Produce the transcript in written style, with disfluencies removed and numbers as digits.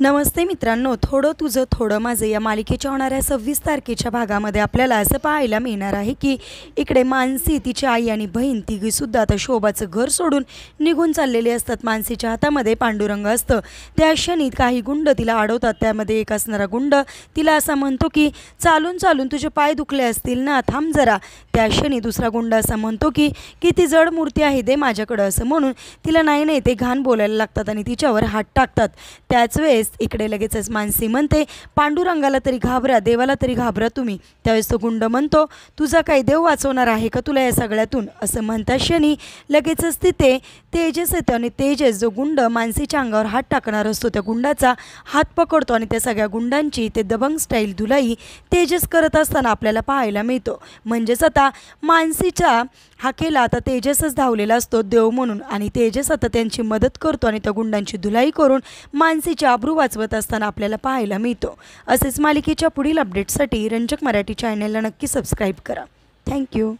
नमस्ते मित्रांनो, थोडं तुझं थोडं माझं या मालिकेच्या होणाऱ्या 26 तारखेच्या भागामध्ये आपल्याला असं पाहायला मिळणार आहे की इकडे मानसी, तिची आई आणि बहीण तिघीसुद्धा आता शोभाचं घर सोडून निघून चाललेले असतात। मानसीच्या हातामध्ये पांडुरंग असतं। त्या क्षणी काही गुंड तिला अडवतात। त्यामध्ये एक असणारा गुंड तिला असा म्हणतो की चालून चालून तुझे पाय दुखले असतील ना, थांब जरा। त्या क्षणी दुसरा गुंड असा म्हणतो की किती जड मूर्ती आहे दे माझ्याकडं, असं म्हणून तिला नाही नाही ते घाण बोलायला लागतात आणि तिच्यावर हात टाकतात। त्याच वेळेस इकडे लगेचच मानसी म्हणते, पांडुरंगाला तरी घाबरा, देवाला तरी घाबरा तुम्ही। त्यावेळेस तो गुंड म्हणतो, तुझा काही देव वाचवणार आहे का तुला या सगळ्यातून, असं म्हणता क्षणी लगेचच तिथे तेजस येतं आणि तेजस जो गुंड मानसीच्या अंगावर हात टाकणार असतो त्या गुंडाचा हात पकडतो आणि त्या सगळ्या गुंडांची ते दबंग स्टाईल धुलाई तेजस करत असताना आपल्याला पाहायला मिळतो। म्हणजेच आता मानसीच्या हाकेला आता तेजसच धावलेला असतो देव म्हणून आणि तेजस आता त्यांची मदत करतो आणि त्या गुंडांची धुलाई करून मानसीची आबरू वाचवत असताना आपल्याला पाहायला मिळतो। असेच मालिकेच्या पुढील अपडेट्ससाठी रंजक मराठी चॅनलला नक्की सबस्क्राईब करा। थँक्यू।